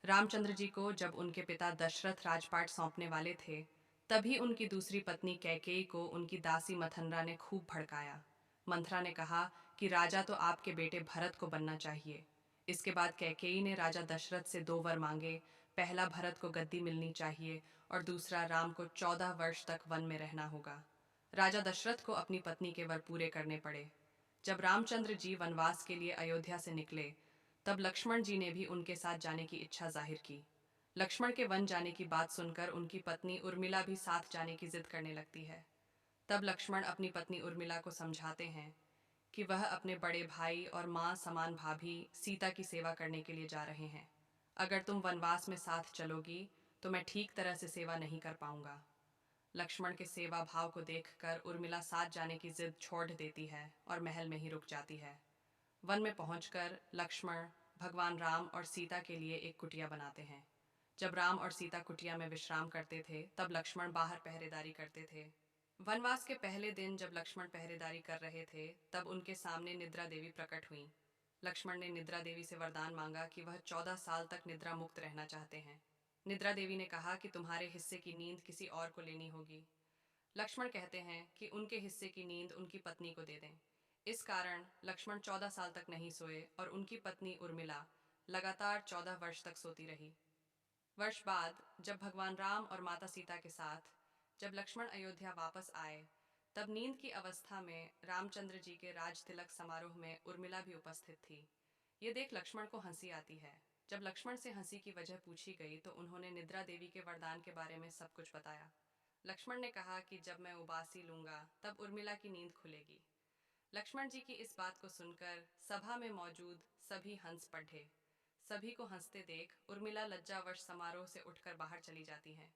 रामचंद्र जी को जब उनके पिता दशरथ राजपाट सौंपने वाले थे, तभी उनकी दूसरी पत्नी कैकेयी को उनकी दासी मथुरा ने खूब भड़काया। मंथरा ने कहा कि राजा तो आपके बेटे भरत को बनना चाहिए। इसके बाद कैकेयी ने राजा दशरथ से दो वर मांगे। पहला, भरत को गद्दी मिलनी चाहिए और दूसरा, राम को 14 वर्ष तक वन में रहना होगा। राजा दशरथ को अपनी पत्नी के वर पूरे करने पड़े। जब रामचंद्र जी वनवास के लिए अयोध्या से निकले, तब लक्ष्मण जी ने भी उनके साथ जाने की इच्छा जाहिर की। लक्ष्मण के वन जाने की बात सुनकर उनकी पत्नी उर्मिला भी साथ जाने की जिद करने लगती है। तब लक्ष्मण अपनी पत्नी उर्मिला को समझाते हैं कि वह अपने बड़े भाई और माँ समान भाभी सीता की सेवा करने के लिए जा रहे हैं। अगर तुम वनवास में साथ चलोगी तो मैं ठीक तरह से सेवा नहीं कर पाऊंगा। लक्ष्मण के सेवा भाव को देखकर उर्मिला साथ जाने की जिद छोड़ देती है और महल में ही रुक जाती है। वन में पहुंचकर लक्ष्मण भगवान राम और सीता के लिए एक कुटिया बनाते हैं। जब राम और सीता कुटिया में विश्राम करते थे, तब लक्ष्मण बाहर पहरेदारी करते थे। वनवास के पहले दिन जब लक्ष्मण पहरेदारी कर रहे थे, तब उनके सामने निद्रा देवी प्रकट हुईं। लक्ष्मण ने निद्रा देवी से वरदान मांगा कि वह 14 साल तक निद्रा मुक्त रहना चाहते हैं। निद्रा देवी ने कहा कि तुम्हारे हिस्से की नींद किसी और को लेनी होगी। लक्ष्मण कहते हैं कि उनके हिस्से की नींद उनकी पत्नी को दे दें। इस कारण लक्ष्मण 14 साल तक नहीं सोए और उनकी पत्नी उर्मिला लगातार 14 वर्ष तक सोती रही। वर्ष बाद जब भगवान राम और माता सीता के साथ जब लक्ष्मण अयोध्या वापस आए, तब नींद की अवस्था में रामचंद्र जी के राज तिलक समारोह में उर्मिला भी उपस्थित थी। ये देख लक्ष्मण को हंसी आती है। जब लक्ष्मण से हंसी की वजह पूछी गई तो उन्होंने निद्रा देवी के वरदान के बारे में सब कुछ बताया। लक्ष्मण ने कहा कि जब मैं उबासी लूंगा तब उर्मिला की नींद खुलेगी। लक्ष्मण जी की इस बात को सुनकर सभा में मौजूद सभी हंस पड़े। सभी को हंसते देख उर्मिला लज्जावश समारोह से उठकर बाहर चली जाती हैं।